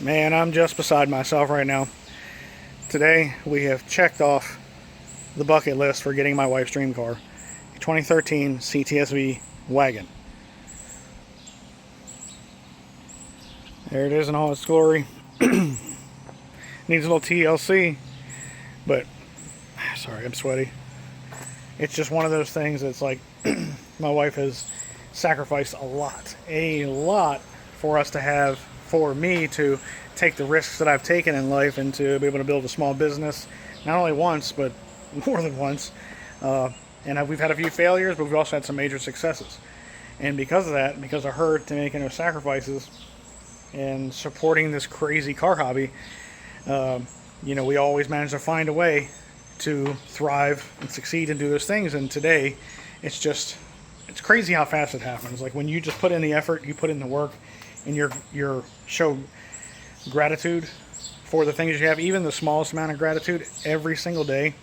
Man, I'm just beside myself right now. Today, we have checked off the bucket list for getting my wife's dream car, a 2013 CTSV Wagon. There it is in all its glory. Needs a little TLC, but sorry, I'm sweaty. It's just one of those things that's like my wife has sacrificed a lot for us to have, for me to take the risks that I've taken in life and to be able to build a small business, not only once, but more than once. We've had a few failures, but we've also had some major successes. And because of that, because of her to making those sacrifices and supporting this crazy car hobby, we always manage to find a way to thrive and succeed and do those things. And today, it's crazy how fast it happens. Like when you just put in the effort, you put in the work, and you're show gratitude for the things you have, even the smallest amount of gratitude every single day.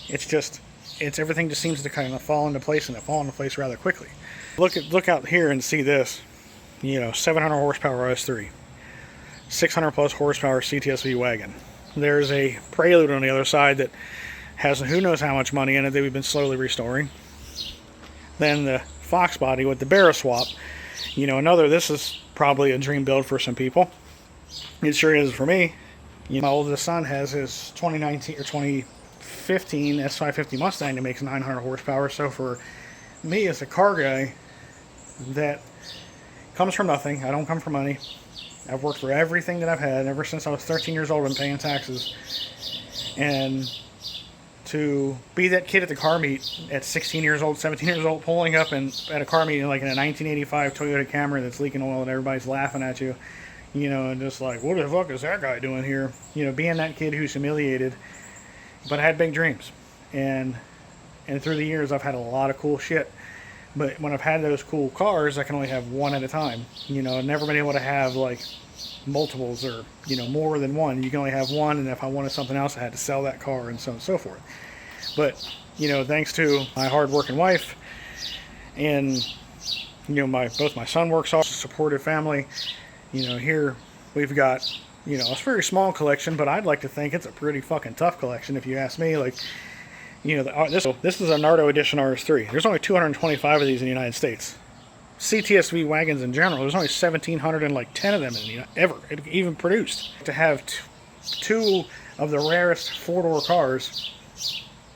It's everything just seems to kind of fall into place, and it fall into place rather quickly. Look out here and see this. 700 horsepower S3, 600 plus horsepower CTSV wagon. There's a Prelude on the other side that has who knows how much money in it that we've been slowly restoring. Then the Fox body with the Barra swap. This is probably a dream build for some people. It sure is for me. My oldest son has his 2019 or 2015 S550 Mustang that makes 900 horsepower. So for me as a car guy, that comes from nothing. I don't come from money. I've worked for everything that I've had ever since I was 13 years old and paying taxes. And to be that kid at the car meet at 16 years old, 17 years old, pulling up at a car meet like in a 1985 Toyota Camry that's leaking oil and everybody's laughing at you, and just like, what the fuck is that guy doing here? Being that kid who's humiliated, but I had big dreams. And through the years, I've had a lot of cool shit. But when I've had those cool cars, I can only have one at a time. I've never been able to have like multiples or, more than one. You can only have one, and if I wanted something else, I had to sell that car and so on and so forth. But, thanks to my hard-working wife and, both my son works off, a supportive family, here we've got, a very small collection, but I'd like to think it's a pretty fucking tough collection if you ask me. Like, this is a Nardo Edition RS3. There's only 225 of these in the United States. CTSV wagons in general, there's only 1,710 of them ever even produced. To have two of the rarest four-door cars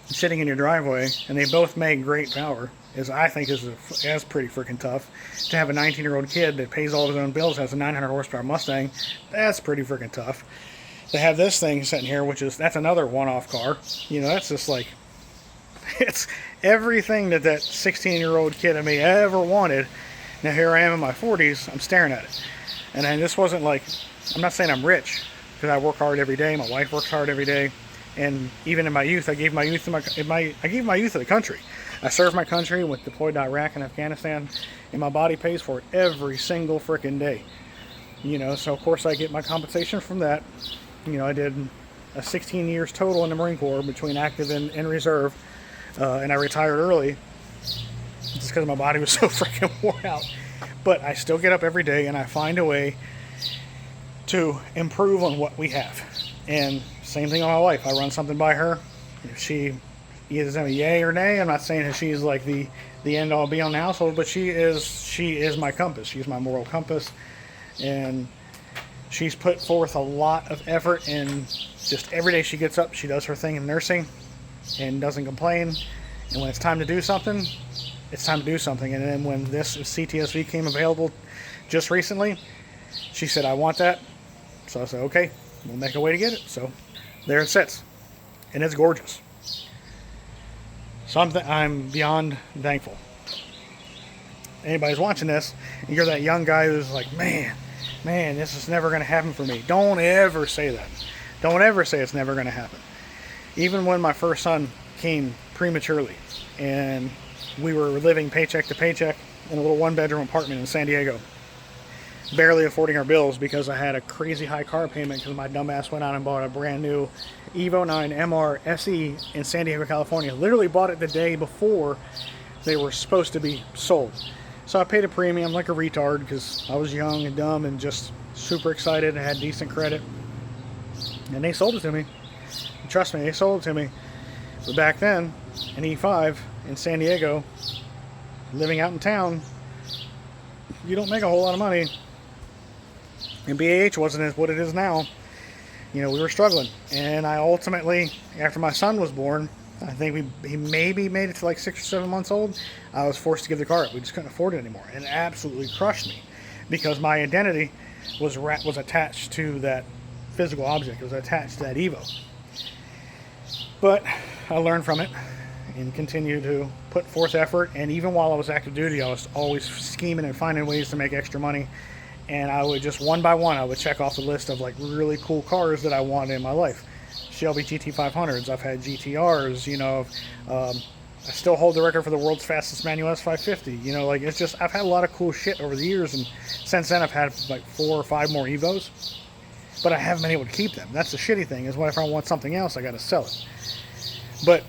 sitting in your driveway, and they both make great power, is pretty freaking tough. To have a 19-year-old kid that pays all of his own bills, has a 900 horsepower Mustang, that's pretty freaking tough. To have this thing sitting here, that's another one-off car, that's just like, it's everything that 16-year-old kid of me ever wanted. Now here I am in my 40s, I'm staring at it. And then this wasn't like, I'm not saying I'm rich, because I work hard every day, my wife works hard every day, and even in my youth, I gave my youth to the country. I served my country, went deployed to Iraq and Afghanistan, and my body pays for it every single freaking day. So of course I get my compensation from that. I did 16 years total in the Marine Corps between active and reserve, and I retired early just because my body was so freaking worn out. But I still get up every day and I find a way to improve on what we have. And same thing on my wife. I run something by her. If she is a yay or nay, I'm not saying that she's like the end all be all in the household, but she is my compass. She's my moral compass, and she's put forth a lot of effort. And just every day she gets up, she does her thing in nursing and doesn't complain. And when it's time to do something, it's time to do something. And then when this CTSV came available just recently, she said, I want that. So I said, okay, we'll make a way to get it. So there it sits, and it's gorgeous. So I'm beyond thankful. Anybody's watching this, and you're that young guy who's like, man, this is never going to happen for me. Don't ever say that. Don't ever say it's never going to happen. Even when my first son came prematurely, and we were living paycheck to paycheck in a little one-bedroom apartment in San Diego, barely affording our bills because I had a crazy high car payment because my dumbass went out and bought a brand new Evo 9 MR SE in San Diego, California. Literally bought it the day before they were supposed to be sold. So I paid a premium like a retard because I was young and dumb and just super excited and had decent credit. And they sold it to me. And trust me, they sold it to me. But back then, an E5 in San Diego, living out in town, you don't make a whole lot of money. And BAH wasn't what it is now. You know, we were struggling. And I ultimately, after my son was born, I think he maybe made it to like 6 or 7 months old, I was forced to give the car up. We just couldn't afford it anymore. And it absolutely crushed me because my identity was attached to that physical object. It was attached to that Evo. But I learned from it and continued to put forth effort. And even while I was active duty, I was always scheming and finding ways to make extra money. And I would just one by one, I would check off the list of like really cool cars that I wanted in my life. Shelby GT500s, I've had GTRs, you know, I still hold the record for the world's fastest manual S550, you know, like it's just, I've had a lot of cool shit over the years, and since then I've had like 4 or 5 more Evos, but I haven't been able to keep them. That's the shitty thing, is what if I want something else, I gotta sell it. But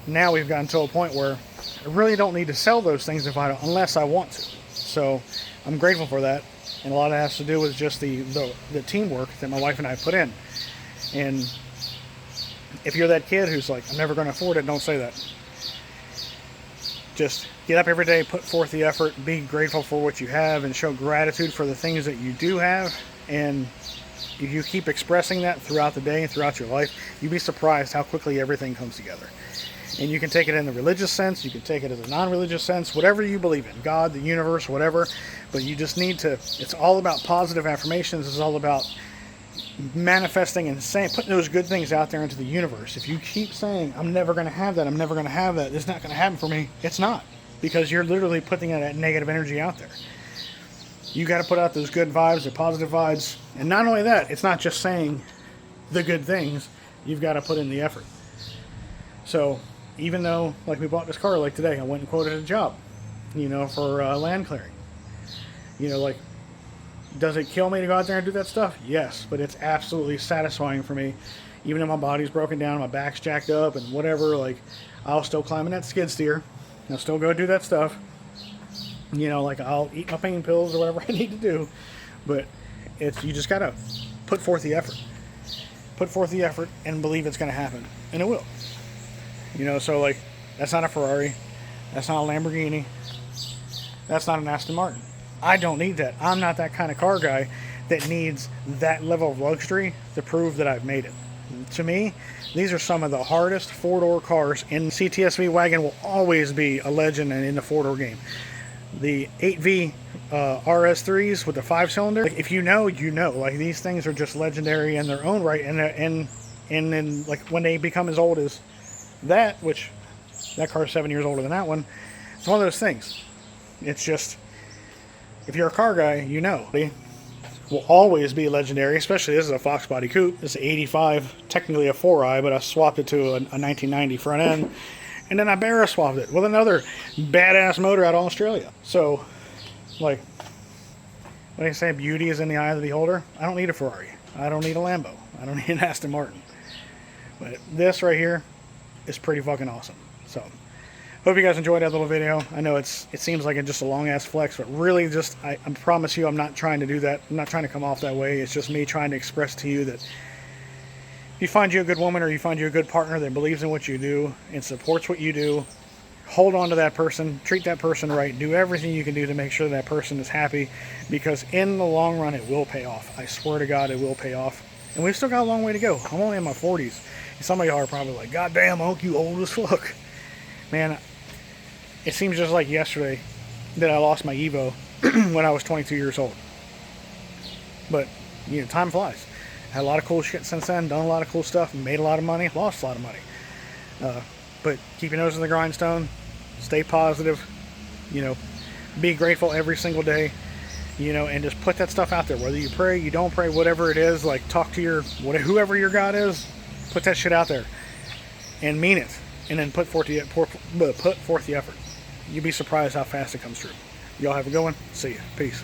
now we've gotten to a point where I really don't need to sell those things unless I want to. So I'm grateful for that, and a lot of it has to do with just the teamwork that my wife and I put in. And if you're that kid who's like, I'm never going to afford it, don't say that. Just get up every day, put forth the effort, be grateful for what you have, and show gratitude for the things that you do have. And if you keep expressing that throughout the day and throughout your life, you'd be surprised how quickly everything comes together. And you can take it in the religious sense, you can take it as a non-religious sense, whatever you believe in, God, the universe, whatever. But you just need to, it's all about positive affirmations. It's all about manifesting and saying, putting those good things out there into the universe. If you keep saying, I'm never going to have that, I'm never going to have that, it's not going to happen for me, it's not. Because you're literally putting that negative energy out there. You got to put out those good vibes, the positive vibes. And not only that, it's not just saying the good things, you've got to put in the effort. So even though, like, we bought this car like today, I went and quoted a job, you know, for land clearing. You know, like, does it kill me to go out there and do that stuff? Yes, but it's absolutely satisfying for me. Even if my body's broken down, my back's jacked up and whatever, like, I'll still climb in that skid steer. I'll still go do that stuff. You know, like, I'll eat my pain pills or whatever I need to do. But it's, you just gotta put forth the effort. Put forth the effort and believe it's gonna happen. And it will. You know, so like, that's not a Ferrari. That's not a Lamborghini. That's not an Aston Martin. I don't need that. I'm not that kind of car guy that needs that level of luxury to prove that I've made it. To me, these are some of the hardest 4-door cars, and CTS V Wagon will always be a legend in the 4-door game. The 8V RS3s with the 5-cylinder, like, if you know, you know. Like, these things are just legendary in their own right, and then like when they become as old as that, which that car's 7 years older than that one, it's one of those things. It's just, if you're a car guy, you know. They will always be legendary, especially this is a Fox body coupe. It's an 85, technically a 4i, but I swapped it to a 1990 front end. And then I Barra swapped it with another badass motor out of Australia. So, like, when they say beauty is in the eye of the beholder, I don't need a Ferrari. I don't need a Lambo. I don't need an Aston Martin. But this right here is pretty fucking awesome. So, hope you guys enjoyed that little video. I know it seems like it's just a long ass flex, but really just, I promise you I'm not trying to do that. I'm not trying to come off that way. It's just me trying to express to you that if you find you a good woman or you find you a good partner that believes in what you do and supports what you do, hold on to that person, treat that person right, do everything you can do to make sure that person is happy, because in the long run it will pay off. I swear to God, it will pay off. And we've still got a long way to go. I'm only in my 40s. And some of y'all are probably like, God damn, Unc, you old as fuck. Man, it seems just like yesterday that I lost my Evo when I was 22 years old. But, you know, time flies. Had a lot of cool shit since then, done a lot of cool stuff, made a lot of money, lost a lot of money. But keep your nose in the grindstone, stay positive, you know, be grateful every single day, you know, and just put that stuff out there. Whether you pray, you don't pray, whatever it is, like, talk to whoever your God is, put that shit out there and mean it, and then put forth the effort. You'd be surprised how fast it comes through. Y'all have a good one. See ya. Peace.